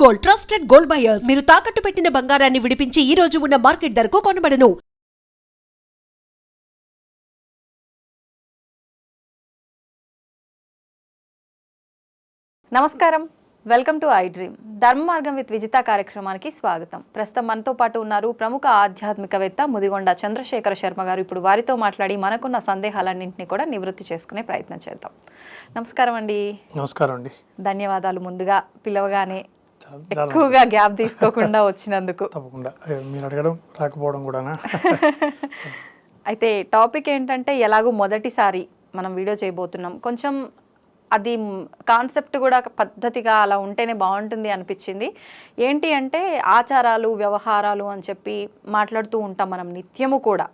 Gold trusted gold buyers. మీరు తాకట్టు పెట్టిన బంగారాన్ని విడిపించి ఈ రోజు ఉన్న మార్కెట్ ధరకు కొనబడను. నమస్కారం, వెల్కమ్ టు ఐ డ్రీమ్. ధర్మ మార్గం విత్ విజిత కార్యక్రమానికి స్వాగతం. ప్రస్తుతం మనతో పాటు ఉన్నారు ప్రముఖ ఆధ్యాత్మికవేత్త ముదిగొండ చంద్రశేఖర శర్మ గారు. ఇప్పుడు వారితో మాట్లాడి మనకున్న సందేహాలన్నింటినీ కూడా నివృత్తి చేసుకునే ప్రయత్నం చేద్దాం. నమస్కారం అండి. నమస్కారం అండి. ధన్యవాదాలు ముందుగా పిలవగానే ఎక్కువగా గ్యాప్ తీసుకోకుండా వచ్చినందుకు. తప్పకుండా మీరు అడగడం రాకపోవడం కూడానా. అయితే టాపిక్ ఏంటంటే, ఎలాగో మొదటిసారి మనం వీడియో చేయబోతున్నాం, కొంచెం అది కాన్సెప్ట్ కూడా పద్ధతిగా అలా ఉంటేనే బాగుంటుంది అనిపించింది. ఏంటి అంటే, ఆచారాలు వ్యవహారాలు అని చెప్పి మాట్లాడుతూ ఉంటాం మనం నిత్యము కూడా.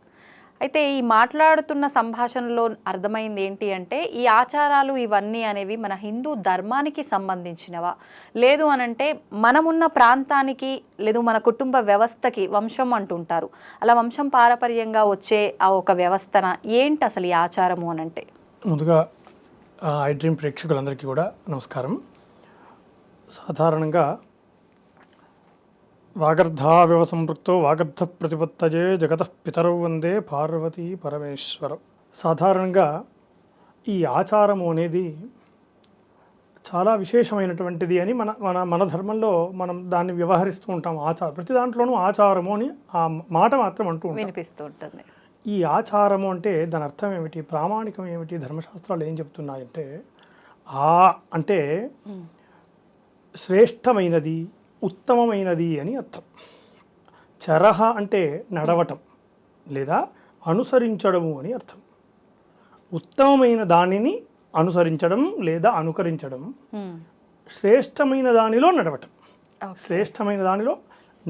అయితే ఈ మాట్లాడుతున్న సంభాషణలో అర్థమైంది ఏంటి అంటే, ఈ ఆచారాలు ఇవన్నీ అనేవి మన హిందూ ధర్మానికి సంబంధించినవా, లేదు అనంటే మనమున్న ప్రాంతానికి లేదు మన కుటుంబ వ్యవస్థకి వంశం అంటుంటారు, అలా వంశం పారపర్యంగా వచ్చే ఆ ఒక వ్యవస్థన ఏంటి అసలు ఈ ఆచారము అనంటే? ముందుగా ఐ డ్రీమ్ ప్రేక్షకులందరికీ కూడా నమస్కారం. సాధారణంగా వాగర్ధావివ సంపృక్తో వాగర్ధ ప్రతిపత్తజే జగత పితరౌ వందే పార్వతీ పరమేశ్వరం. సాధారణంగా ఈ ఆచారము అనేది చాలా విశేషమైనటువంటిది అని మన మన మన ధర్మంలో మనం దాన్ని వ్యవహరిస్తూ ఉంటాం. ప్రతి దాంట్లోనూ ఆచారము అని ఆ మాట మాత్రం అంటూ వినిపిస్తూ ఉంటుంది. ఈ ఆచారము అంటే దాని అర్థం ఏమిటి, ప్రామాణికం ఏమిటి, ధర్మశాస్త్రాలు ఏం చెప్తున్నాయంటే, అంటే శ్రేష్టమైనది, ఉత్తమమైనది అని అర్థం. చరహ అంటే నడవటం లేదా అనుసరించడము అని అర్థం. ఉత్తమమైన దానిని అనుసరించడం లేదా అనుకరించడం, శ్రేష్టమైన దానిలో నడవటం, శ్రేష్టమైన దానిలో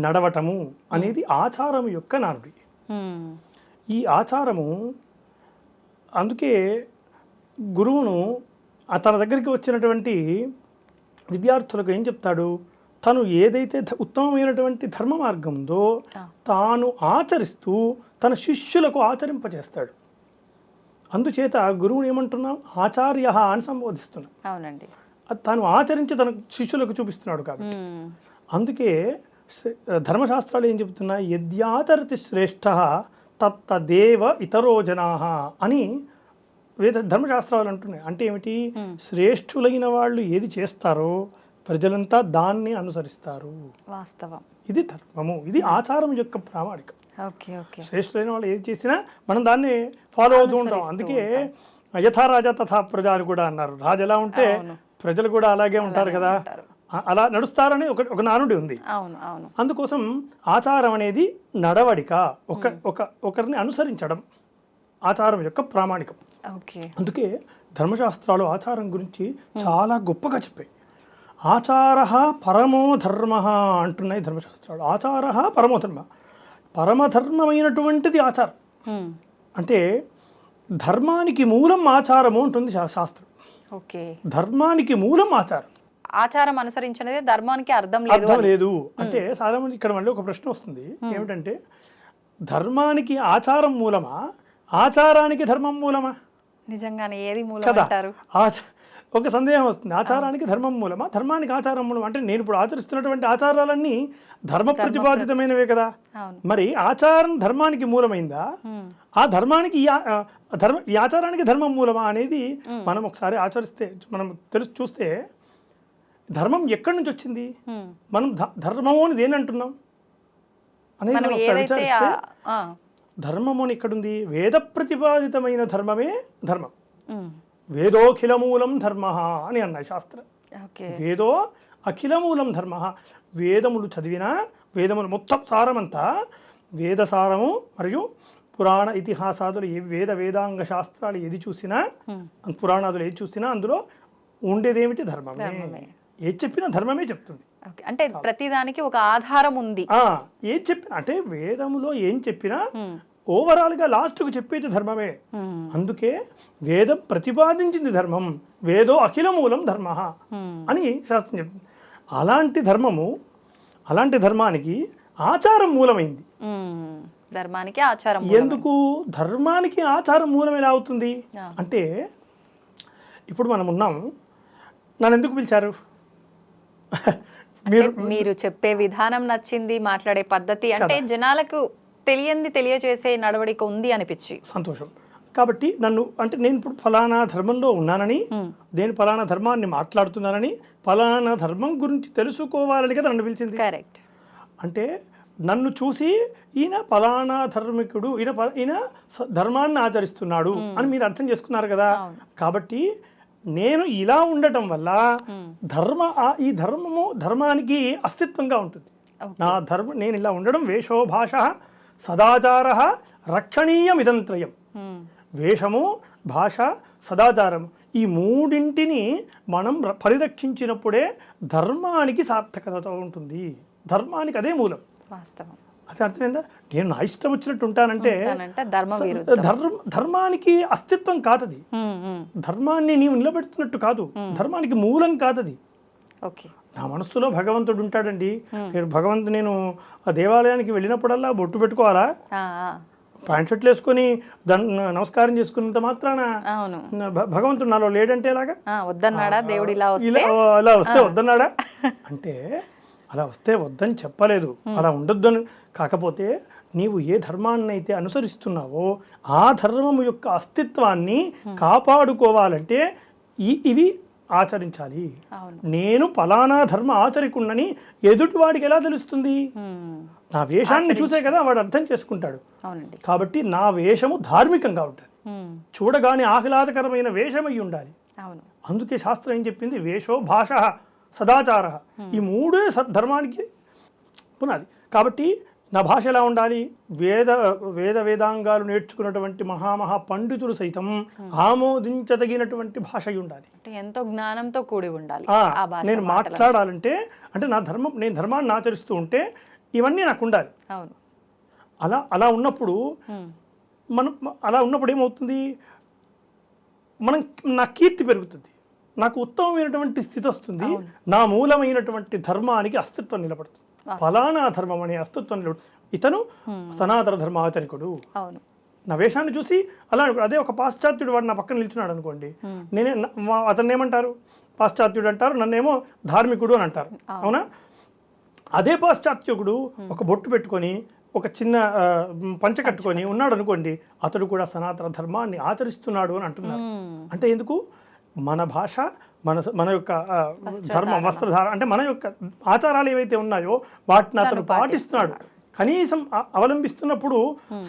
నడవటము అనేది ఆచారం యొక్క నానుడి. ఈ ఆచారము, అందుకే గురువును తన దగ్గరికి వచ్చినటువంటి విద్యార్థులకు ఏం చెప్తాడు, తను ఏదైతే ఉత్తమమైనటువంటి ధర్మ మార్గం ఉందో తాను ఆచరిస్తూ తన శిష్యులకు ఆచరింపజేస్తాడు. అందుచేత గురువుని ఏమంటున్నాం, ఆచార్య అని సంబోధిస్తున్నాం. అవునండి, తాను ఆచరించి తన శిష్యులకు చూపిస్తున్నాడు. కాబట్టి అందుకే ధర్మశాస్త్రాలు ఏం చెప్తున్నాయి, యద్యాచరతి శ్రేష్ఠ తత్తదేవ ఇతరో జనాః అని ధర్మశాస్త్రాలు అంటున్నాయి. అంటే ఏమిటి, శ్రేష్ఠులైన వాళ్ళు ఏది చేస్తారో ప్రజలంతా దాన్ని అనుసరిస్తారు. వాస్తవం. ఇది ధర్మము, ఇది ఆచారం యొక్క ప్రామాణికం. శ్రేష్ఠులైన వాళ్ళు ఏది చేసినా మనం దాన్ని ఫాలో అవుతూ ఉంటాం. అందుకే యథా రాజా తథా ప్రజ అని కూడా అన్నారు. రాజు ఎలా ఉంటే ప్రజలు కూడా అలాగే ఉంటారు కదా, అలా నడుస్తారని ఒక నానుడి ఉంది. అందుకోసం ఆచారం అనేది నడవడిక, ఒకరిని అనుసరించడం ఆచారం యొక్క ప్రామాణికం. అందుకే ధర్మశాస్త్రాలు ఆచారం గురించి చాలా గొప్పగా చెప్పాయి. ఆచార పరమో ధర్మ అంటున్నాయి ధర్మశాస్త్రాలు. ఆచార పరమో ధర్మ, పరమధర్మమైనటువంటిది ఆచారం. అంటే ధర్మానికి మూలం ఆచారము ఉంటుంది శాస్త్రం. ధర్మానికి మూలం ఆచారం. ఆచారం అనుసరించినదే ధర్మానికి అర్థం లేదు అంటే సాధారణ ఇక్కడ మళ్ళీ ఒక ప్రశ్న వస్తుంది. ఏమిటంటే, ధర్మానికి ఆచారం మూలమా, ఆచారానికి ధర్మం మూలమా? నిజంగానే ఏది మూలం అంటారు? ఒక సందేహం వస్తుంది. ఆచారానికి ధర్మం మూలమా, ధర్మానికి ఆచారం మూలమా? అంటే నేను ఇప్పుడు ఆచరిస్తున్నటువంటి ఆచారాలన్నీ ధర్మ ప్రతిపాదితమైనవే కదా. మరి ఆచారం ధర్మానికి మూలమైందా, ఆ ధర్మానికి ఈ ఆచారానికి ధర్మం మూలమా అనేది మనం ఒకసారి ఆచరిస్తే మనం చూస్తే ధర్మం ఎక్కడి నుంచి వచ్చింది, మనం ధర్మము అని దేని అంటున్నాం అనేది మనం ఒకసారి విచారిస్తే, ధర్మము అని ఎక్కడుంది, వేద ప్రతిపాదితమైన ధర్మమే ధర్మం. వేదోఖిలమూలం ధర్మ అని అన్నాయి శాస్త్రం. వేదో అఖిలమూలం ధర్మ. వేదములు చదివినా, వేదములు మొత్తం సారమంతా, వేదసారము మరియు పురాణ ఇతిహాసాదులు వేదాంగ శాస్త్రాలు ఏది చూసినా, పురాణాదులు ఏది చూసినా అందులో ఉండేదేమిటి, ధర్మమే. ఏది చెప్పినా ధర్మమే చెప్తుంది. అంటే ప్రతిదానికి ఒక ఆధారం ఉంది. ఏది చెప్పినా అంటే వేదములో ఏం చెప్పినా ఓవరాల్గా లాస్ట్కు చెప్పేది ధర్మమే. అందుకే వేదం ప్రతిపాదించింది ధర్మం. వేదో అఖిల మూలం ధర్మ అని శాస్త్రం చెప్తుంది. అలాంటి ధర్మము, అలాంటి ధర్మానికి ఆచారం మూలమైంది. ధర్మానికి ఆచారం ఎందుకు ధర్మానికి ఆచారం మూలం ఎలా అవుతుంది అంటే, ఇప్పుడు మనం ఉన్నాం, నన్ను ఎందుకు పిలిచారు? మీరు చెప్పే విధానం నచ్చింది, మాట్లాడే పద్ధతి అంటే జనాలకు తెలియజేసే నడవడిక ఉంది అనిపించి సంతోషం. కాబట్టి నన్ను అంటే నేను ఇప్పుడు ఫలానా ధర్మంలో ఉన్నానని, నేను ఫలానా ధర్మాన్ని మాట్లాడుతున్నానని, ఫలానా ధర్మం గురించి తెలుసుకోవాలని కదా నన్ను పిలిచింది. కరెక్ట్. అంటే నన్ను చూసి ఈయన ఫలానా ధర్మికుడు, ఈయన ధర్మాన్ని ఆచరిస్తున్నాడు అని మీరు అర్థం చేసుకున్నారు కదా. కాబట్టి నేను ఇలా ఉండటం వల్ల ఈ ధర్మానికి అస్తిత్వంగా ఉంటుంది. నా ధర్మం నేను ఇలా ఉండడం వేషో భాష సదాచార రక్షణీయమిదంత్రయం. వేషము, భాష, సదాచారం ఈ మూడింటిని మనం పరిరక్షించినప్పుడే ధర్మానికి సార్థకత ఉంటుంది. ధర్మానికి అదే మూలం. వాస్తవం. అది అర్థమైందా? నేను నా ఇష్టం వచ్చినట్టు ఉంటానంటే ధర్మానికి అస్తిత్వం కాదది. ధర్మాన్ని నీవు నిలబెడుతున్నట్టు కాదు, ధర్మానికి మూలం కాదది. నా మనస్సులో భగవంతుడు ఉంటాడండి. నేను ఆ దేవాలయానికి వెళ్ళినప్పుడల్లా బొట్టు పెట్టుకోవాలా, ప్యాంట్ షర్ట్లు వేసుకొని నమస్కారం చేసుకున్నంత మాత్రాన భగవంతుడు నాలో లేడంటే ఎలాగా? వద్దన్నాడా దేవుడు? ఇలా వస్తే వద్దన్నాడా అంటే అలా వస్తే వద్దని చెప్పలేదు, అలా ఉండొద్దని. కాకపోతే నీవు ఏ ధర్మాన్ని అయితే అనుసరిస్తున్నావో ఆ ధర్మము యొక్క అస్తిత్వాన్ని కాపాడుకోవాలంటే ఇవి ఆచరించాలి. నేను ఫలానా ధర్మ ఆచరికున్నని ఎదుటివాడికి ఎలా తెలుస్తుంది? నా వేషాన్ని చూసే కదా వాడు అర్థం చేసుకుంటాడు. కాబట్టి నా వేషము ధార్మికంగా ఉంటుంది, చూడగానే ఆహ్లాదకరమైన వేషమై ఉండాలి. అందుకే శాస్త్రం ఏం చెప్పింది? వేషో భాష సదాచార ఈ మూడే ధర్మానికి పునాది. కాబట్టి నా భాష ఎలా ఉండాలి? వేదాంగాలు నేర్చుకున్నటువంటి మహా పండితులు సైతం ఆమోదించదగినటువంటి భాష ఉండాలి. ఎంతో జ్ఞానంతో కూడి ఉండాలి. నేను మాట్లాడాలంటే అంటే నేను ధర్మాన్ని ఆచరిస్తూ ఉంటే ఇవన్నీ నాకు ఉండాలి. అలా ఉన్నప్పుడు ఏమవుతుంది? నా కీర్తి పెరుగుతుంది, నాకు ఉత్తమమైనటువంటి స్థితి వస్తుంది, నా మూలమైనటువంటి ధర్మానికి అస్తిత్వం నిలబడుతుంది. ఫలానా ధర్మం అనే అస్తిత్వం నిలబడుతుంది. ఇతను సనాతన ధర్మ ఆచరికుడు. నా వేషాన్ని చూసి అలా అదే ఒక పాశ్చాత్యుడు వాడు నా పక్కన నిల్చున్నాడు అనుకోండి, అతన్ని ఏమంటారు? పాశ్చాత్యుడు అంటారు, నన్నేమో ధార్మికుడు అని అంటారు. అవునా? అదే పాశ్చాత్యుడు ఒక బొట్టు పెట్టుకొని ఒక చిన్న పంచ కట్టుకొని ఉన్నాడు అనుకోండి, అతడు కూడా సనాతన ధర్మాన్ని ఆచరిస్తున్నాడు అని అంటున్నారు. అంటే ఎందుకు? మన భాష, మన యొక్క ధర్మం, వస్త్రధార అంటే మన యొక్క ఆచారాలు ఏవైతే ఉన్నాయో వాటిని అతను పాటిస్తున్నాడు, కనీసం అవలంబిస్తున్నప్పుడు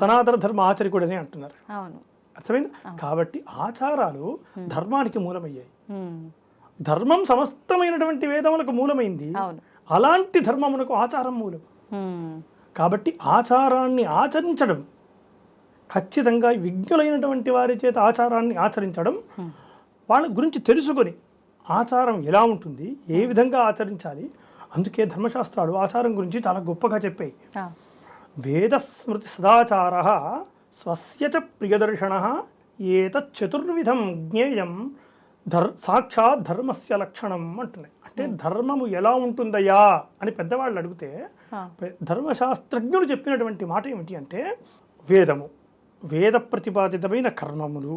సనాతన ధర్మ ఆచరికుడని అంటున్నారు. అర్థమైంది? కాబట్టి ఆచారాలు ధర్మానికి మూలమయ్యాయి. ధర్మం సమస్తమైనటువంటి వేదములకు మూలమైంది. అలాంటి ధర్మమునకు ఆచారం మూలం. కాబట్టి ఆచారాన్ని ఆచరించడం, ఖచ్చితంగా విజ్ఞులైనటువంటి వారి చేత ఆచారాన్ని ఆచరించడం, వాళ్ళ గురించి తెలుసుకొని ఆచారం ఎలా ఉంటుంది, ఏ విధంగా ఆచరించాలి. అందుకే ధర్మశాస్త్రాలు ఆచారం గురించి చాలా గొప్పగా చెప్పాయి. వేదస్మృతి సదాచార స్వస్య చ ప్రియదర్శన ఏతచ్చతుర్విధం జ్ఞేయం సాక్షాత్ ధర్మస్య లక్షణం అంటున్నాయి. అంటే ధర్మము ఎలా ఉంటుందయ్యా అని పెద్దవాళ్ళు అడిగితే ధర్మశాస్త్రజ్ఞులు చెప్పినటువంటి మాట ఏమిటి అంటే, వేద ప్రతిపాదితమైన కర్మములు,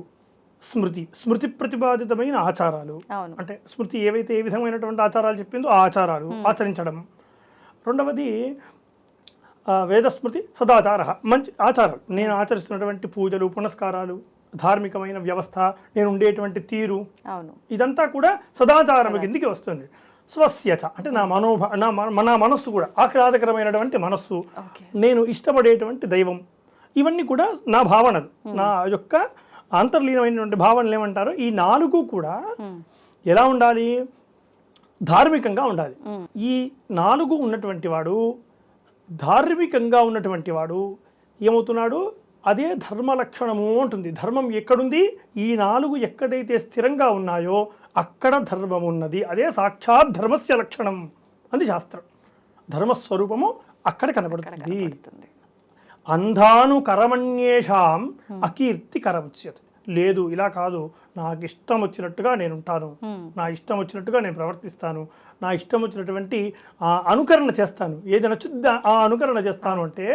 స్మృతి ప్రతిపాదితమైన ఆచారాలు. అంటే స్మృతి ఏ విధమైనటువంటి ఆచారాలు చెప్పిందో ఆ ఆచారాలు ఆచరించడం. రెండవది వేదస్మృతి సదాచార, మంచి ఆచారాలు, నేను ఆచరిస్తున్నటువంటి పూజలు, పునస్కారాలు, ధార్మికమైన వ్యవస్థ, నేను ఉండేటువంటి తీరు, ఇదంతా కూడా సదాచారం కిందికి వస్తుంది. స్వస్యచ అంటే నా మనస్సు కూడా ఆహ్లాదకరమైనటువంటి మనస్సు, నేను ఇష్టపడేటువంటి దైవం, ఇవన్నీ కూడా నా భావనలు, నా యొక్క అంతర్లీనమైనటువంటి భావనలు ఏమంటారో ఈ నాలుగు కూడా ఎలా ఉండాలి? ధార్మికంగా ఉండాలి. ఈ నాలుగు ఉన్నటువంటి వాడు, ధార్మికంగా ఉన్నటువంటి వాడు ఏమవుతున్నాడు? అదే ధర్మ లక్షణము ఉంటుంది. ధర్మం ఎక్కడుంది? ఈ నాలుగు ఎక్కడైతే స్థిరంగా ఉన్నాయో అక్కడ ధర్మం ఉన్నది. అదే సాక్షాత్ ధర్మస్య లక్షణం అంది శాస్త్రం. ధర్మస్వరూపము అక్కడ కనబడుతుంది. అంధానుకరమణ్యేషాం అకీర్తి కరముచ్యతే. లేదు, ఇలా కాదు, నాకు ఇష్టం వచ్చినట్టుగా నేను ఉంటాను, నా ఇష్టం వచ్చినట్టుగా నేను ప్రవర్తిస్తాను, నా ఇష్టం వచ్చినటువంటి అనుకరణ చేస్తాను, ఏది నచ్చుద్దా ఆ అనుకరణ చేస్తాను అంటే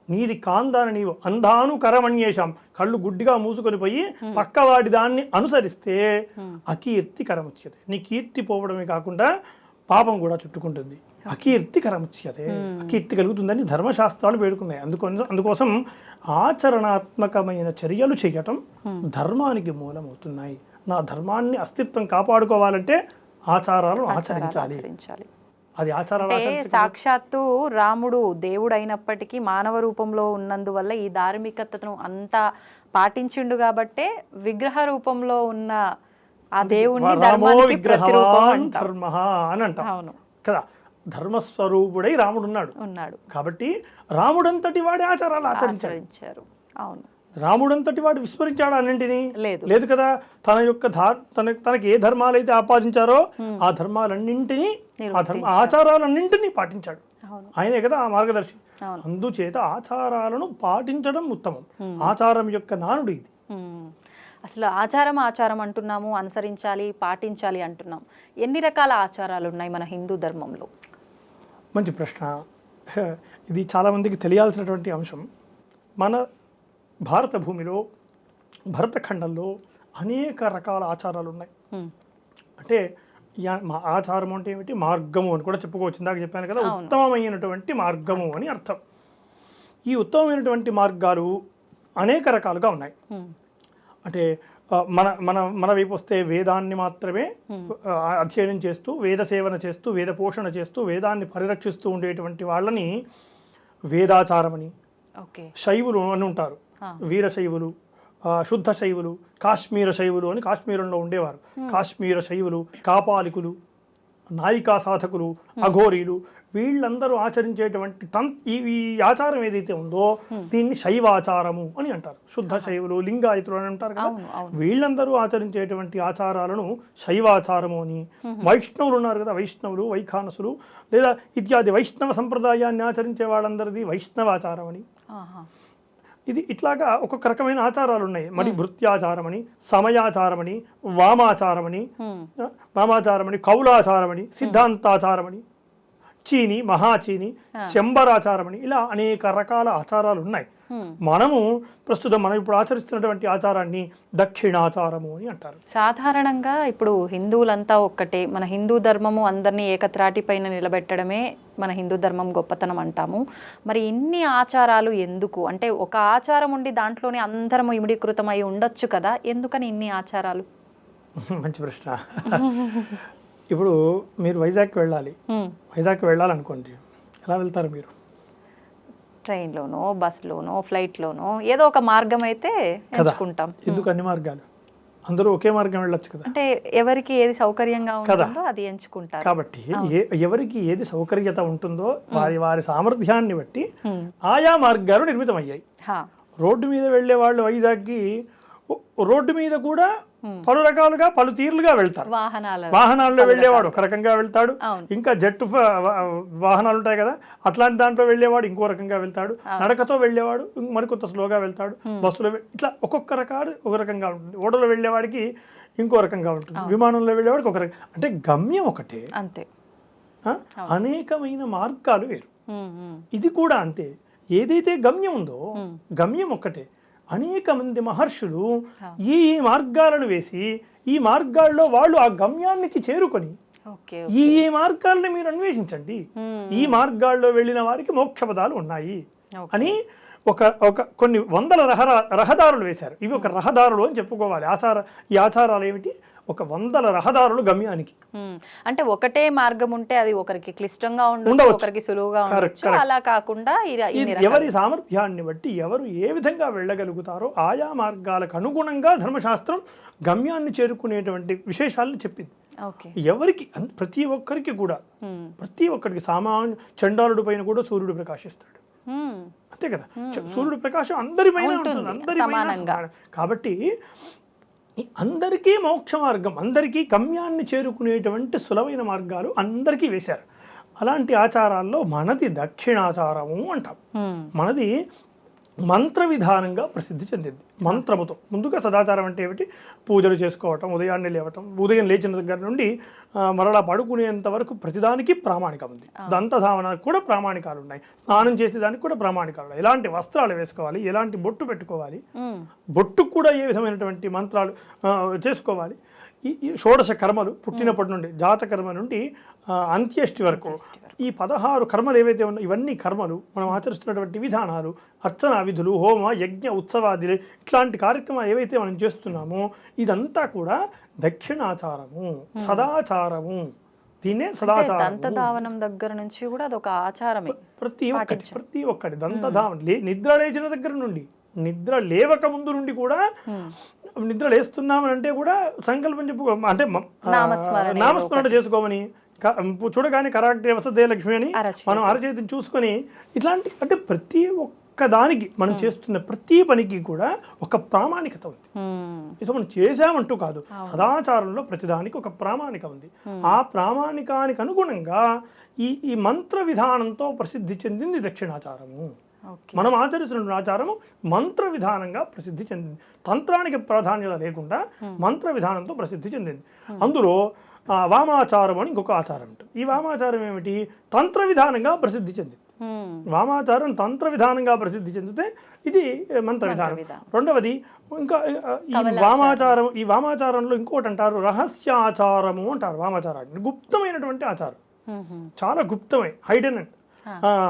నీది కాందాని నీవు అంధానుకరమణ్యేషాం, కళ్ళు గుడ్డిగా మూసుకొని పోయి పక్కవాడి దాన్ని అనుసరిస్తే అకీర్తి కరముచ్యతే. నీ కీర్తి పోవడమే కాకుండా పాపం కూడా చుట్టుకుంటుంది. అకీర్తికరముచ్యతే, అకీర్తి కలుగుతుందని ధర్మశాస్త్రాలు వేడుకున్నాయి. అందుకోసం ఆచరణాత్మకమైన చర్యలు చేయటం ధర్మానికి మూలమవుతున్నాయి. నా ధర్మాన్ని అస్తిత్వం కాపాడుకోవాలంటే ఆచారాలను ఆచరించాలి. అది ఆచారాలు సాక్షాత్తు రాముడు దేవుడు అయినప్పటికీ మానవ రూపంలో ఉన్నందువల్ల ఈ ధార్మికతను అంతా పాటించిండు కాబట్టే విగ్రహ రూపంలో ఉన్న ఆ దేవుణ్ణి ధర్మానికి ప్రతిరూపం ధర్మ అని అంటాం. అవును కదా, ధర్మస్వరూపుడై రాముడు ఉన్నాడు కాబట్టి రాముడంతటి వాడే ఆచారాలు ఆచరించారు. అవును, రాముడంతటి వాడు విస్మరించాడు అన్నింటినీ? లేదు కదా. తన యొక్క తనకి ఏ ధర్మాలు అయితే ఆపాదించారో ఆ ధర్మాలన్నింటినీ, ఆచారాలన్నింటినీ పాటించాడు. ఆయనే కదా ఆ మార్గదర్శి. అందుచేత ఆచారాలను పాటించడం ఉత్తమం. ఆచారం యొక్క నానుడు ఇది. అసలు ఆచారం అంటున్నాము, అనుసరించాలి, పాటించాలి అంటున్నాం. ఎన్ని రకాల ఆచారాలు ఉన్నాయి మన హిందూ ధర్మంలో? మంచి ప్రశ్న. ఇది చాలామందికి తెలియాల్సినటువంటి అంశం. మన భారత భూమిలో, భరతఖండంలో అనేక రకాల ఆచారాలు ఉన్నాయి. అంటే ఆచారం అంటే ఏమిటి? మార్గము అని కూడా చెప్పుకోవచ్చు. ఇందాక చెప్పాను కదా, ఉత్తమమైనటువంటి మార్గము అని అర్థం. ఈ ఉత్తమమైనటువంటి మార్గాలు అనేక రకాలుగా ఉన్నాయి. అంటే మన వైపు వస్తే వేదాన్ని మాత్రమే అధ్యయనం చేస్తూ, వేద సేవన చేస్తూ, వేద పోషణ చేస్తూ, వేదాన్ని పరిరక్షిస్తూ ఉండేటువంటి వాళ్ళని వేదాచారమని, శైవులు అని ఉంటారు, వీరశైవులు, శుద్ధ శైవులు, కాశ్మీర శైవులు అని కాశ్మీరంలో ఉండేవారు. కాశ్మీర శైవులు, కాపాలికులు, నాయికా సాధకులు, అఘోరీలు, వీళ్ళందరూ ఆచరించేటువంటి ఈ ఆచారం ఏదైతే ఉందో దీన్ని శైవాచారము అని అంటారు. శుద్ధ శైవులు, లింగాయతులు అని అంటారు కదా, వీళ్ళందరూ ఆచరించేటువంటి ఆచారాలను శైవాచారము అని. వైష్ణవులు ఉన్నారు కదా, వైష్ణవులు, వైఖానసులు లేదా ఇత్యాది వైష్ణవ సంప్రదాయాన్ని ఆచరించే వాళ్ళందరిది వైష్ణవాచారం అని. ఇది ఇట్లాగా ఒక్కొక్క రకమైన ఆచారాలు ఉన్నాయి. మరి భృత్యాచారమని, సమయాచారమని, వామాచారమని, కౌలాచారమని, సిద్ధాంతాచారమని, చీని, మహాచీని, శంబరాచారమని, ఇలా అనేక రకాల ఆచారాలు ఉన్నాయి. ప్రస్తుతం మనం ఇప్పుడు ఆచరిస్తున్నటువంటి ఆచారాన్ని దక్షిణాచారము అని అంటారు. సాధారణంగా ఇప్పుడు హిందువులంతా ఒక్కటే, మన హిందూ ధర్మము అందరినీ ఏకత్రాటి పైన నిలబెట్టడమే మన హిందూ ధర్మం గొప్పతనం అంటాము. మరి ఇన్ని ఆచారాలు ఎందుకు? అంటే ఒక ఆచారం ఉండి దాంట్లోనే అందరము ఇమిడీకృతమై ఉండొచ్చు కదా, ఎందుకని ఇన్ని ఆచారాలు? మంచి ప్రశ్న. ఇప్పుడు మీరు వైజాగ్కి వెళ్ళాలనుకోండి, ఎలా వెళ్తారు మీరు? ట్రైన్లోనో, బస్లోనో, ఫ్లైట్లోనో, ఏదో ఒక మార్గం అయితే ఎంచుకుంటాం. ఎందుకు అన్ని మార్గాలు? అందరూ ఒకే మార్గం వెళ్ళొచ్చు కదా. అంటే ఎవరికి ఏది సౌకర్యంగా ఉంటుందో అది ఎంచుకుంటారు. కాబట్టి ఎవరికి ఏది సౌకర్యత ఉంటుందో వారి సామర్థ్యాన్ని బట్టి ఆయా మార్గాలు నిర్మితమయ్యాయి. రోడ్డు మీద వెళ్ళే వాళ్ళు వైజాగ్కి రోడ్డు మీద కూడా పలు రకాలుగా, పలు తీరులుగా వెళ్తారు. వాహనాల్లో వెళ్ళేవాడు ఒక రకంగా వెళ్తాడు, ఇంకా జట్టు వాహనాలు ఉంటాయి కదా, అట్లాంటి దాంట్లో వెళ్ళేవాడు ఇంకో రకంగా వెళ్తాడు, నడకతో వెళ్ళేవాడు మరికొంత స్లోగా వెళ్తాడు, బస్సులో ఇట్లా ఒక్కొక్క రకాలు ఒక రకంగా ఉంటుంది. ఓడలో వెళ్ళేవాడికి ఇంకో రకంగా ఉంటుంది, విమానంలో వెళ్ళేవాడికి ఒక రకం. అంటే గమ్యం ఒకటే, అంతే. అనేకమైన మార్గాలు వేరు. ఇది కూడా అంతే. ఏదైతే గమ్యం ఉందో గమ్యం ఒక్కటే. అనేక మంది మహర్షులు ఈ మార్గాలను వేసి ఈ మార్గాల్లో వాళ్ళు ఆ గమ్యానికి చేరుకొని ఈ మార్గాలను మీరు అన్వేషించండి, ఈ మార్గాల్లో వెళ్ళిన వారికి మోక్ష పదాలు ఉన్నాయి అని కొన్ని వందల రహదారులు వేశారు. ఇవి ఒక రహదారులు అని చెప్పుకోవాలి. ఈ ఆచారాలు ఏమిటి? ఒక వందల రహదారులు గమ్యానికి. అంటే ఒకటే మార్గం ఉంటే అది ఒకరికి క్లిష్టంగా ఉండవచ్చు, ఒకరికి సులువుగా ఉండవచ్చు. అలా కాకుండా ఎవరి సామర్థ్యాన్ని బట్టి ఎవరు ఏ విధంగా వెళ్ళగలుగుతారో ఆయా మార్గాలకు అనుగుణంగా ధర్మశాస్త్రం గమ్యాన్ని చేరుకునేటువంటి విశేషాలను చెప్పింది. ఎవరికి, ప్రతి ఒక్కరికి కూడా, ప్రతి ఒక్కరికి. సామాన్య చండాలుడి పైన కూడా సూర్యుడు ప్రకాశిస్తాడు, అంతే కదా. సూర్యుడు ప్రకాశం అందరిపైన ఉంటుంది, అందరిపైన. కాబట్టి అందరికీ మోక్ష మార్గం, అందరికీ గమ్యాన్ని చేరుకునేటువంటి సులభమైన మార్గాలు అందరికీ వేశారు. అలాంటి ఆచారాల్లో మనది దక్షిణాచారము అంటాం. మనది మంత్ర విధానంగా ప్రసిద్ధి చెందింది. మంత్రముతో ముందుగా సదాచారం అంటే ఏమిటి? పూజలు చేసుకోవటం, ఉదయాన్నే లేవటం, ఉదయం లేచిన దగ్గర నుండి మరలా పడుకునేంత వరకు ప్రతిదానికి ప్రామాణికం ఉంది. దంతధావనానికి కూడా ప్రామాణికాలు ఉన్నాయి, స్నానం చేసేదానికి కూడా ప్రామాణికాలు ఉన్నాయి. ఎలాంటి వస్త్రాలు వేసుకోవాలి, ఎలాంటి బొట్టు పెట్టుకోవాలి, బొట్టుకు కూడా ఏ విధమైనటువంటి మంత్రాలు చేసుకోవాలి, ఈ షోడశ కర్మలు పుట్టినప్పటి నుండి జాతకర్మ నుండి అంత్యేష్టి వరకు ఈ 16 కర్మలు ఏవైతే ఉన్నాయో ఇవన్నీ కర్మలు మనం ఆచరిస్తున్నటువంటి విధానాలు, అర్చనా విధులు, హోమ యజ్ఞ ఉత్సవాదులు, ఇట్లాంటి కార్యక్రమాలు ఏవైతే మనం చేస్తున్నామో ఇదంతా కూడా దక్షిణాచారము, సదాచారము. దీన్నే సదాచారం. దంతధావనం దగ్గర నుంచి కూడా అదొక ఆచారమే. ప్రతి ఒక్కటి దంతధావనం నిద్ర లేచిన దగ్గర నుండి, నిద్ర లేవక ముందు నుండి కూడా, నిద్ర లేస్తున్నామని అంటే కూడా సంకల్పం చెప్పు, అంటే నామస్మరణ చేసుకోమని, చూడగానే కరాక్టే వసతే లక్ష్మి అని మనం అరచేతిని చూసుకొని ఇట్లాంటి, అంటే ప్రతి ఒక్క దానికి మనం చేస్తున్న ప్రతి పనికి కూడా ఒక ప్రామాణికత ఉంది. ఏదో మనం చేసామంటూ కాదు, సదాచారంలో ప్రతిదానికి ఒక ప్రామాణిక ఉంది. ఆ ప్రామాణికానికి అనుగుణంగా ఈ మంత్ర విధానంతో ప్రసిద్ధి చెందింది దక్షిణాచారము. మనం ఆచరిస్తున్న ఆచారము మంత్ర విధానంగా ప్రసిద్ధి చెందింది. తంత్రానికి ప్రాధాన్యత లేకుండా మంత్ర విధానంతో ప్రసిద్ధి చెందింది. అందులో వామాచారం అని ఇంకొక ఆచారం ఉంటుంది. ఈ వామాచారం ఏమిటి? తంత్ర విధానంగా ప్రసిద్ధి చెందింది. వామాచారం తంత్ర విధానంగా ప్రసిద్ధి చెందితే ఇది మంత్ర విధానం. రెండవది ఇంకా ఈ వామాచారంలో ఇంకోటి అంటారు రహస్యాచారము అంటారు. వామాచారాన్ని గుప్తమైనటువంటి ఆచారం, చాలా గుప్తమై హైడెన్,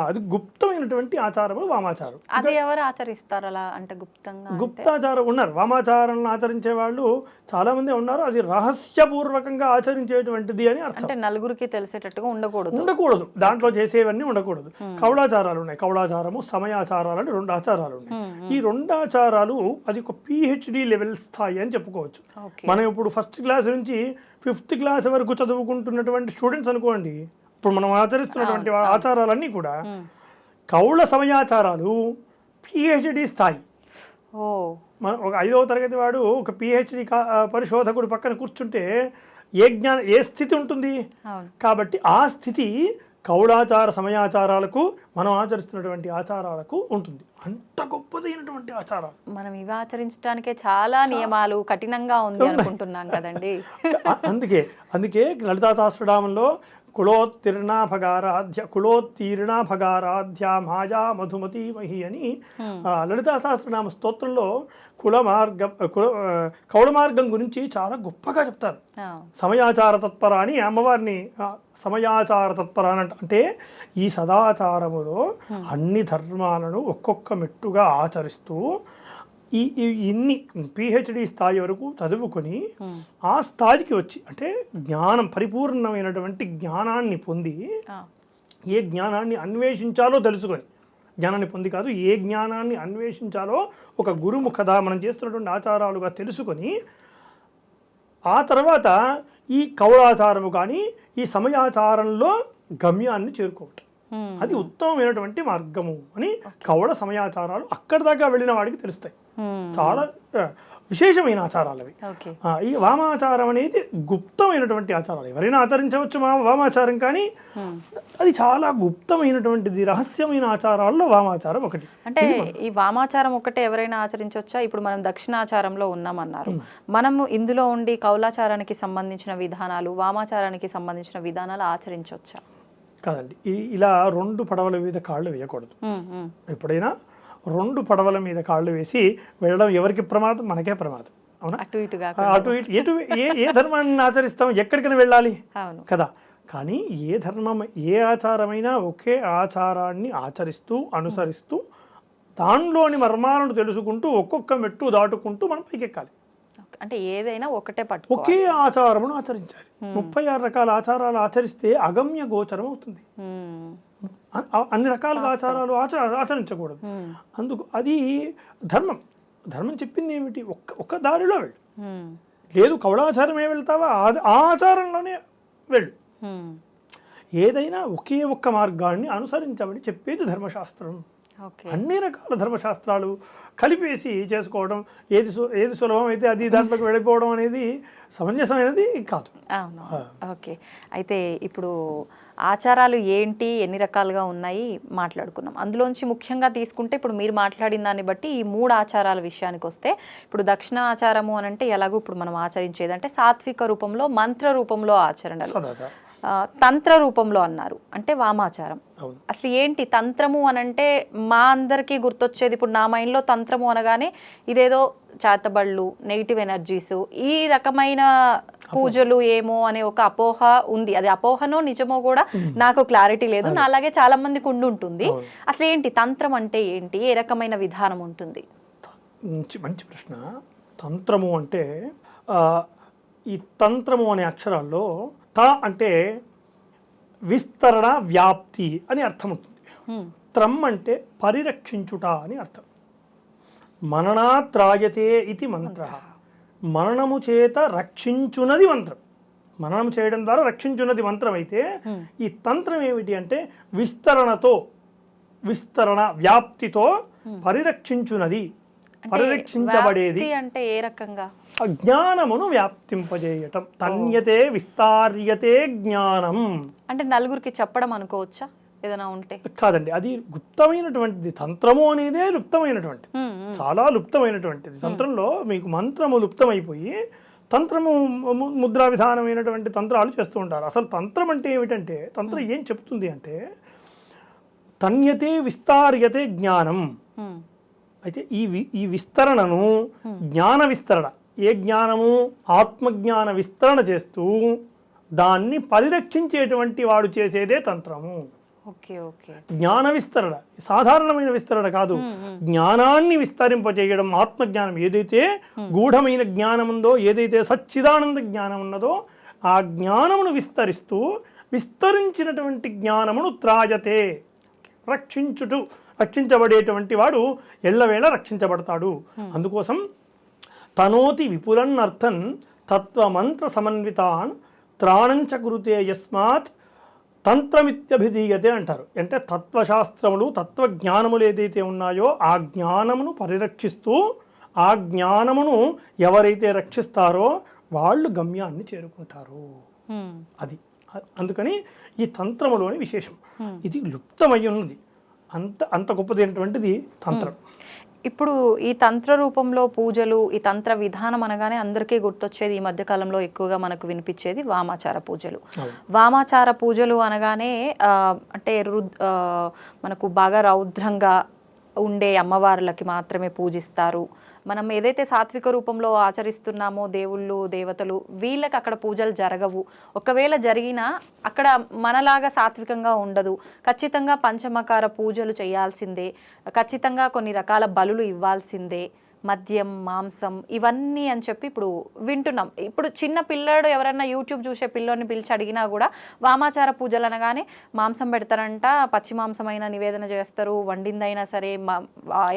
అది గుప్తమైనటువంటి ఆచారము వామాచారం. అది ఎవరు ఆచరిస్తారు అలా అంటే గుప్తంగా? గుప్తాచారం ఉన్నారు, వామాచారాలను ఆచరించే వాళ్ళు చాలా మంది ఉన్నారు. అది రహస్యపూర్వకంగా ఆచరించేటువంటిది అని అర్థం. అంటే నలుగురికి తెలిసేటట్టుగా ఉండకూడదు, దాంట్లో చేసేవన్నీ ఉండకూడదు. కౌళాచారాలు ఉన్నాయి, కౌళాచారము, సమయాచారాలు అని 2 ఆచారాలు ఉన్నాయి. ఈ 2 ఆచారాలు అది ఒక PhD లెవెల్ స్థాయి అని చెప్పుకోవచ్చు. మనం ఇప్పుడు 1st క్లాస్ నుంచి 5th క్లాస్ వరకు చదువుకుంటున్నటువంటి స్టూడెంట్స్ అనుకోండి, ఇప్పుడు మనం ఆచరిస్తున్నటువంటి ఆచారాలన్నీ కూడా కౌళ సమయాచారాలు PhD స్థాయి. మన ఒక 5వ తరగతి వాడు ఒక PhD పరిశోధకుడు పక్కన కూర్చుంటే ఏ స్థితి ఉంటుంది? కాబట్టి ఆ స్థితి కౌళాచార సమయాచారాలకు మనం ఆచరిస్తున్నటువంటి ఆచారాలకు ఉంటుంది. అంత గొప్పదైనటువంటి ఆచారాలు. మనం ఇవి ఆచరించడానికే చాలా నియమాలు కఠినంగా ఉంది అనుకుంటున్నాం కదండి. అందుకే లలితా సహస్రనామంలో కులోత్తీర్ణాభగారాధ్య మాయా మధుమతి మహి అని లలితా సహస్రనామ స్తోత్రంలో కౌళ మార్గం గురించి చాలా గొప్పగా చెప్తారు. సమయాచార తత్పర అని అమ్మవారిని సమయాచార తత్పర అంటే ఈ సదాచారములో అన్ని ధర్మాలను ఒక్కొక్క మెట్టుగా ఆచరిస్తూ ఇన్ని PhD స్థాయి వరకు చదువుకొని ఆ స్థాయికి వచ్చి, అంటే జ్ఞానం పరిపూర్ణమైనటువంటి జ్ఞానాన్ని పొంది, ఏ జ్ఞానాన్ని అన్వేషించాలో తెలుసుకొని, జ్ఞానాన్ని పొంది కాదు, ఏ జ్ఞానాన్ని అన్వేషించాలో ఒక గురుముఖత మనం చేస్తున్నటువంటి ఆచారాలుగా తెలుసుకొని, ఆ తర్వాత ఈ కౌళాచారము కానీ ఈ సమయాచారంలో గమ్యాన్ని చేరుకోవటం, అది ఉత్తమమైనటువంటి మార్గము అని కౌళ సమయాచారాలు అక్కడి దాకా వెళ్ళిన వాడికి తెలుస్తాయి. చాలా విశేషమైన ఆచారాలు అవి. ఈ వామాచారం అనేది గుప్తమైనటువంటి ఆచారాలు, ఎవరైనా ఆచరించవచ్చు వామాచారం, కానీ అది చాలా గుప్తమైనటువంటిది, రహస్యమైన ఆచారాల్లో వామాచారం ఒకటి. అంటే ఈ వామాచారం ఒకటే ఎవరైనా ఆచరించవచ్చా? ఇప్పుడు మనం దక్షిణాచారంలో ఉన్నామన్నారు, మనము ఇందులో ఉండి కౌలాచారానికి సంబంధించిన విధానాలు, వామాచారానికి సంబంధించిన విధానాలు ఆచరించవచ్చా? కాదండి, ఇలా 2 పడవల మీద కాళ్ళు వేయకూడదు. ఎప్పుడైనా 2 పడవల మీద కాళ్ళు వేసి వెళ్ళడం ఎవరికి ప్రమాదం? మనకే ప్రమాదం. అవునా? అటు ఇటు ఏ ధర్మాన్ని ఆచరిస్తాం, ఎక్కడికైనా వెళ్ళాలి కదా. కానీ ఏ ధర్మం, ఏ ఆచారమైనా ఒకే ఆచారాన్ని ఆచరిస్తూ అనుసరిస్తూ దానిలోని మర్మాలను తెలుసుకుంటూ ఒక్కొక్క మెట్టు దాటుకుంటూ మనం పైకెక్కాలి. అంటే ఏదైనా ఒకటే ఒకే ఆచారమును ఆచరించాలి. 36 రకాల ఆచారాలు ఆచరిస్తే అగమ్య గోచరం అవుతుంది. అన్ని రకాలుగా ఆచారాలు ఆచరించకూడదు. అందుకు అది ధర్మం. ధర్మం చెప్పింది ఏమిటి? ఒక్క దారిలో వెళ్ళు. లేదు కౌళాచారమే వెళ్తావా, ఆ ఆచారంలోనే వెళ్ళు. ఏదైనా ఒకే ఒక్క మార్గాన్ని అనుసరించమని చెప్పేది ధర్మశాస్త్రం. అన్ని రకాల ధర్మశాస్త్రాలు కలిపేసి చేసుకోవడం, ఏది సులభం అయితే అది దాంట్లోకి వెళ్ళిపోవడం అనేది సమంజసమైనది కాదు. ఓకే, అయితే ఇప్పుడు ఆచారాలు ఏంటి, ఎన్ని రకాలుగా ఉన్నాయి మాట్లాడుకున్నాం. అందులోంచి ముఖ్యంగా తీసుకుంటే ఇప్పుడు మీరు మాట్లాడిన దాన్ని బట్టి ఈ 3 ఆచారాల విషయానికి వస్తే, ఇప్పుడు దక్షిణ ఆచారము అని అంటే ఎలాగో ఇప్పుడు మనం ఆచరించేది అంటే సాత్విక రూపంలో, మంత్ర రూపంలో ఆచరణలు, తంత్ర రూపంలో అన్నారు అంటే వామాచారం. అసలు ఏంటి తంత్రము అని అంటే మా అందరికీ గుర్తొచ్చేది, ఇప్పుడు నా మైండ్లో తంత్రము అనగానే ఇదేదో చేతబళ్ళు, నెగిటివ్ ఎనర్జీస్, ఈ రకమైన పూజలు ఏమో అనే ఒక అపోహ ఉంది. అది అపోహనో నిజమో కూడా నాకు క్లారిటీ లేదు. నా అలాగే చాలా మందికి ఉండుంటుంది. అసలు ఏంటి తంత్రం అంటే ఏంటి, ఏ రకమైన విధానం ఉంటుంది? మంచి ప్రశ్న. తంత్రము అంటే ఈ తంత్రము అనే అక్షరాల్లో త అంటే విస్తరణ, వ్యాప్తి అని అర్థం ఉంటుంది. త్రం అంటే పరిరక్షించుట అని అర్థం. మననాత్రాయతే ఇది మంత్ర. మననము చేత రక్షించున్నది మంత్రం. మననం చేయడం ద్వారా రక్షించున్నది మంత్రం అయితే ఈ తంత్రం ఏమిటి అంటే విస్తరణ వ్యాప్తితో పరిరక్షించున్నది, పరిరక్షించబడేది. అంటే ఏ రకంగా? జ్ఞానమును వ్యాప్తింపజేయటం. తన్యతే విస్తార్యతే జ్ఞానం అంటే నలుగురికి చెప్పడం అనుకోవచ్చా ఏదైనా ఉంటే? కాదండి, అది గుప్తమైనటువంటిది. తంత్రము అనేదే లుప్తమైనటువంటిది, చాలా లుప్తమైనటువంటిది. తంత్రంలో మీకు మంత్రము లుప్తమైపోయి తంత్రము ముద్రా విధానమైనటువంటి తంత్రాలు చేస్తూ ఉంటారు. అసలు తంత్రం అంటే ఏమిటంటే, తంత్రం ఏం చెప్తుంది అంటే తన్యతే విస్తార్యతే జ్ఞానం. అయితే ఈ విస్తరణను జ్ఞాన విస్తరణ, ఏ జ్ఞానము? ఆత్మజ్ఞాన విస్తరణ చేస్తూ దాన్ని పరిరక్షించేటువంటి వాడు చేసేదే తంత్రము. జ్ఞాన విస్తరణ సాధారణమైన విస్తరణ కాదు, జ్ఞానాన్ని విస్తరింపజేయడం. ఆత్మజ్ఞానం ఏదైతే గూఢమైన జ్ఞానం ఉందో, ఏదైతే సచ్చిదానంద జ్ఞానం ఉన్నదో ఆ జ్ఞానమును విస్తరిస్తూ, విస్తరించినటువంటి జ్ఞానమును త్రాయతే రక్షించబడేటువంటి వాడు ఎల్లవేళ రక్షించబడతాడు. అందుకోసం తనోతి విపులన్నర్థన్ తత్వమంత్ర సమన్వితాన్ త్రాణంచ కురుతే యస్మాత్ తంత్రమిత్యభిధీయతే అంటారు. అంటే తత్వశాస్త్రములు, తత్వజ్ఞానములు ఏదైతే ఉన్నాయో ఆ జ్ఞానమును పరిరక్షిస్తూ, ఆ జ్ఞానమును ఎవరైతే రక్షిస్తారో వాళ్ళు గమ్యాన్ని చేరుకుంటారు. అది అందుకని ఈ తంత్రములోని విశేషం. ఇది లుప్తమై ఉన్నది, అంత గొప్పదైనటువంటిది తంత్రం. ఇప్పుడు ఈ తంత్ర రూపంలో పూజలు, ఈ తంత్ర విధానం అనగానే అందరికీ గుర్తొచ్చేది ఈ మధ్యకాలంలో ఎక్కువగా మనకు వినిపించేది వామాచార పూజలు. వామాచార పూజలు అనగానే అంటే మనకు బాగా రౌద్రంగా ఉండే అమ్మవార్లకి మాత్రమే పూజిస్తారు. మనం ఏదైతే సాత్విక రూపంలో ఆచరిస్తున్నామో దేవుళ్ళు, దేవతలు, వీళ్ళకి అక్కడ పూజలు జరగవు. ఒకవేళ జరిగినా అక్కడ మనలాగా సాత్వికంగా ఉండదు. ఖచ్చితంగా పంచమకార పూజలు చేయాల్సిందే, ఖచ్చితంగా కొన్ని రకాల బలులు ఇవ్వాల్సిందే, మద్యం, మాంసం ఇవన్నీ అని చెప్పి ఇప్పుడు వింటున్నాం. ఇప్పుడు చిన్న పిల్లాడు ఎవరన్నా యూట్యూబ్ చూసే పిల్లోని పిలిచి అడిగినా కూడా వామాచార పూజలు అనగానే మాంసం పెడతారంట, పచ్చి మాంసమైన నివేదన చేస్తారు, వండిందైనా సరే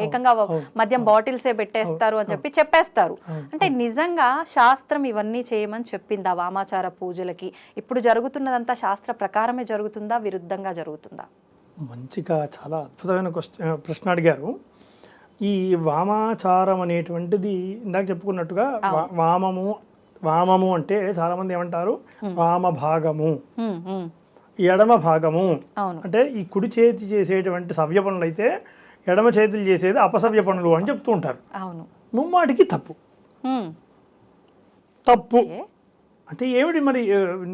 ఏకంగా మద్యం బాటిల్సే పెట్టేస్తారు అని చెప్పేస్తారు. అంటే నిజంగా శాస్త్రం ఇవన్నీ చేయమని చెప్పిందా వామాచార పూజలకి? ఇప్పుడు జరుగుతున్నదంతా శాస్త్ర ప్రకారమే జరుగుతుందా, విరుద్ధంగా జరుగుతుందా? మంచిగా చాలా అద్భుతమైన ప్రశ్న అడిగారు. ఈ వామాచారం అనేటువంటిది ఇందాక చెప్పుకున్నట్టుగా వామము అంటే చాలామంది ఏమంటారు వామ భాగము, ఎడమ భాగము. అంటే ఈ కుడి చేతి చేసేటువంటి సవ్య పనులు అయితే ఎడమ చేతులు చేసేది అపసవ్య పనులు అని చెప్తూ ఉంటారు. ముమ్మాటికి తప్పు. అంటే ఏమిటి మరి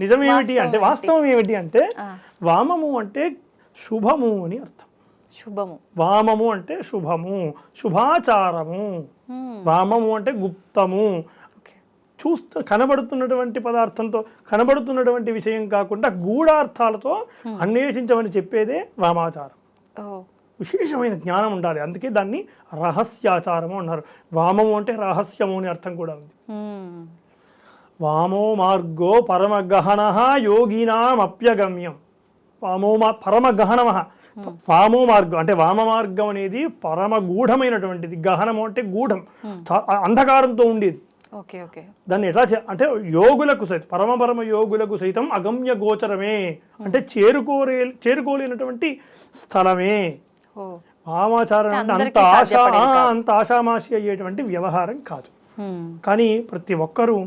నిజమేమిటి అంటే, వాస్తవం ఏమిటి అంటే, వామము అంటే శుభము అని అర్థం. వామము అంటే శుభము, శుభాచారము. వామము అంటే గుప్తము, కనబడుతున్నటువంటి పదార్థంతో, కనబడుతున్నటువంటి విషయం కాకుండా గూఢార్థాలతో అన్వేషించమని చెప్పేదే వామాచారం. విశేషమైన జ్ఞానం ఉండాలి, అందుకే దాన్ని రహస్యాచారము అన్నారు. వామము అంటే రహస్యము అని అర్థం కూడా ఉంది. వామో మార్గో పరమగహన యోగినామప్యగమ్యం. పరమగహనమ, వామో మార్గం అంటే వామ మార్గం అనేది పరమ గూఢమైనటువంటిది. గహనము అంటే గూఢం, అంధకారంతో ఉండేది. దాన్ని ఎట్లా అంటే యోగులకు సైతం, పరమ యోగులకు సైతం అగమ్య గోచరమే, అంటే చేరుకోలేనటువంటి స్థలమే. వామాచారం అంటే అంత ఆషామాషి అయ్యేటువంటి వ్యవహారం కాదు. కానీ ప్రతి ఒక్కరూ,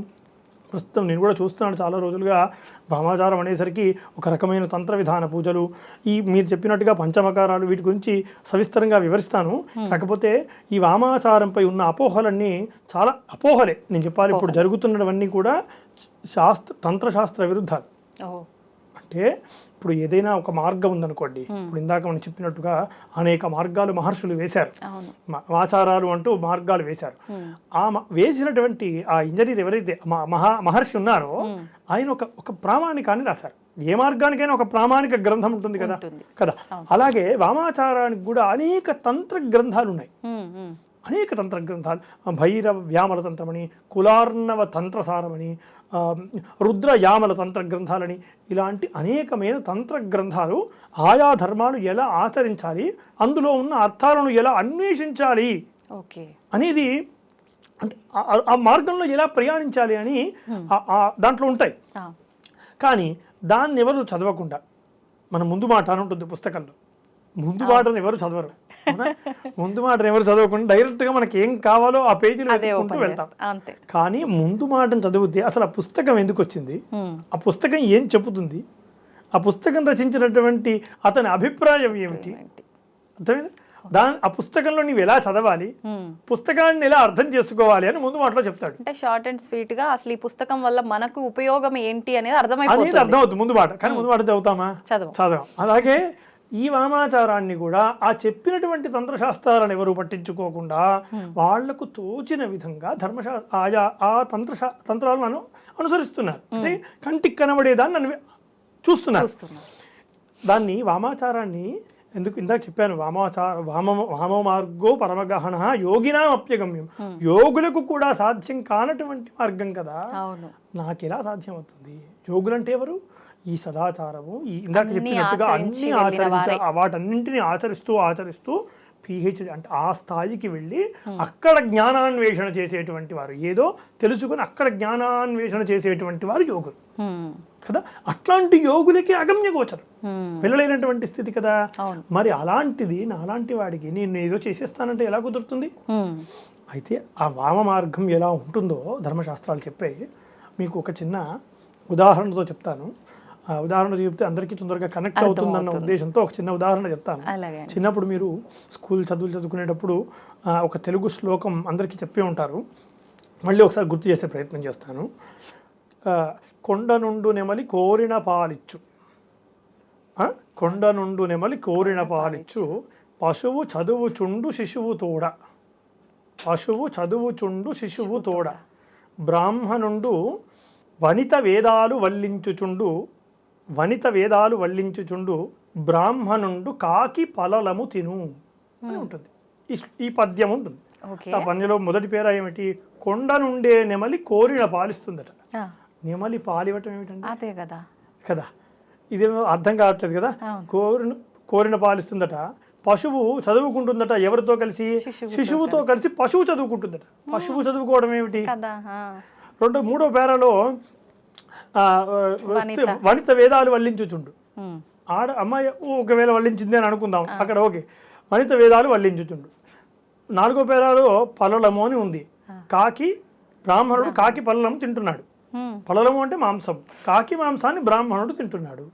ప్రస్తుతం నేను కూడా చూస్తున్నాను చాలా రోజులుగా, వామాచారం అనేసరికి ఒక రకమైన తంత్ర విధాన పూజలు, ఈ మీరు చెప్పినట్టుగా పంచమకారాలు, వీటి గురించి సవిస్తరంగా వివరిస్తాను. కాకపోతే ఈ వామాచారంపై ఉన్న అపోహలన్నీ చాలా అపోహలే నేను చెప్పాలి. ఇప్పుడు జరుగుతున్నవన్నీ కూడా తంత్రశాస్త్ర విరుద్ధాలు. అంటే ఇప్పుడు ఏదైనా ఒక మార్గం ఉందనుకోండి, ఇప్పుడు ఇందాక మనం చెప్పినట్టుగా అనేక మార్గాలు మహర్షులు వేశారు, ఆచారాలు అంటూ మార్గాలు వేశారు. వేసినటువంటి ఆ ఇంజనీర్ ఎవరైతే మహర్షి ఉన్నారో ఆయన ఒక ప్రామాణికాన్ని రాశారు. ఏ మార్గానికైనా ఒక ప్రామాణిక గ్రంథం ఉంటుంది కదా కదా. అలాగే వామాచారానికి కూడా అనేక తంత్ర గ్రంథాలు ఉన్నాయి, అనేక తంత్ర గ్రంథాలు. భైరవ వ్యామల తంత్రమని, కులార్ణవ తంత్రసారమని, రుద్ర యామల తంత్ర గ్రంథాలని, ఇలాంటి అనేకమైన తంత్ర గ్రంథాలు ఆయా ధర్మాలు ఎలా ఆచరించాలి, అందులో ఉన్న అర్థాలను ఎలా అన్వేషించాలి అనేది, అంటే ఆ మార్గంలో ఎలా ప్రయాణించాలి అని దాంట్లో ఉంటాయి. కానీ దాన్ని ఎవరు చదవకుండా, మన ముందు మాట అని ఉంటుంది పుస్తకంలో, ముందు మాటను ఎవరు చదవరు. ముందు మాటను ఎవరు చదవకుండా డైరెక్ట్గా మనకి ఏం కావాలో ఆ పేజీలో వెతుక్కుంటూ వెళ్తాం. కానీ ముందు మాటను చదివితే అసలు ఆ పుస్తకం ఎందుకు వచ్చింది, ఆ పుస్తకం ఏం చెబుతుంది, ఆ పుస్తకం రచించినటువంటి అతని అభిప్రాయం ఏమిటి, అర్థమైంది? ఆ పుస్తకంలో నీవు ఎలా చదవాలి, పుస్తకాన్ని ఎలా అర్థం చేసుకోవాలి అని ముందు మాటలో చెప్తాడు. అంటే షార్ట్ అండ్ స్వీట్ గా అసలు ఈ పుస్తకం వల్ల మనకు ఉపయోగం ఏంటి అనేది అర్థమవుతుంది ముందు మాట. కానీ ముందు మాట చదువుతామా? చదవం. అలాగే ఈ వామాచారాన్ని కూడా ఆ చెప్పినటువంటి తంత్రశాస్త్రాలను ఎవరు పట్టించుకోకుండా వాళ్లకు తోచిన విధంగా ఆయా ఆ తంత్రాలను అనుసరిస్తున్నారు. అంటే కంటికి కనబడేదాన్ని చూస్తున్నారు. దాన్ని వామాచారాన్ని ఎందుకు ఇందాక చెప్పాను, వామ మార్గో పరమగహన యోగినా అప్యగమ్యం, యోగులకు కూడా సాధ్యం కానటువంటి మార్గం కదా, నాకెలా సాధ్యం అవుతుంది? యోగులంటే ఎవరు? ఈ సదాచారము, ఈ ఇందాక చెప్పినట్టుగా అన్ని వాటన్నింటినీ ఆచరిస్తూ పిహెచ్డి అంటే ఆ స్థాయికి వెళ్ళి అక్కడ జ్ఞానాన్వేషణ చేసేటువంటి వారు, ఏదో తెలుసుకుని అక్కడ జ్ఞానాన్వేషణ చేసేటువంటి వారు యోగులు కదా. అట్లాంటి యోగులకి అగమ్య గోచరం, వెళ్ళలేనటువంటి స్థితి కదా. మరి అలాంటిది నాలాంటి వాడికి నేను ఏదో చేసేస్తానంటే ఎలా కుదురుతుంది? అయితే ఆ వామ మార్గం ఎలా ఉంటుందో ధర్మశాస్త్రాలు చెప్పాయి. మీకు ఒక చిన్న ఉదాహరణతో చెప్తాను. ఉదాహరణ చెప్తే అందరికీ తొందరగా కనెక్ట్ అవుతుందన్న ఉద్దేశంతో ఒక చిన్న ఉదాహరణ చెప్తాను. చిన్నప్పుడు మీరు స్కూల్ చదువులు చదువుకునేటప్పుడు ఒక తెలుగు శ్లోకం అందరికీ చెప్పి ఉంటారు, మళ్ళీ ఒకసారి గుర్తు చేసే ప్రయత్నం చేస్తాను. కొండ నుండు నెమలి కోరిన పాలిచ్చు, కొండ నుండు నెమలి కోరిన పాలిచ్చు, పశువు చదువుచుండు శిశువు తోడ, పశువు చదువుచుండు శిశువు తోడ, బ్రాహ్మణుండు వనిత వేదాలు వల్లించుచుండు, బ్రాహ్మణుండు కాకి పలలము తిను అని ఉంటుంది. ఈ పద్యం ఉంటుంది. ఆ పద్యంలో మొదటి పేర ఏమిటి? కొండ నుండే నెమలి కోరిన పాలిస్తుందట. నెమలి పాలివ్వటం ఏమిటండి? అదే కదా కదా, ఇదేమో అర్థం కావట్లేదు కదా. కోరిన పాలిస్తుందట, పశువు చదువుకుంటుందట. ఎవరితో కలిసి? శిశువుతో కలిసి పశువు చదువుకుంటుందట. పశువు చదువుకోవడం ఏమిటి? మూడో పేరాలో వనిత వేదాలు వల్లించుచుండు, అమ్మాయి ఒకవేళ వల్లించింది అని అనుకుందాం, అక్కడ ఓకే, వనిత వేదాలు వల్లించుచుండు. నాలుగో పేరాలో పలలము అని ఉంది. కాకి, బ్రాహ్మణుడు కాకి పలలము తింటున్నాడు. పలలము అంటే మాంసం, కాకి మాంసాన్ని బ్రాహ్మణుడు తింటున్నాడు.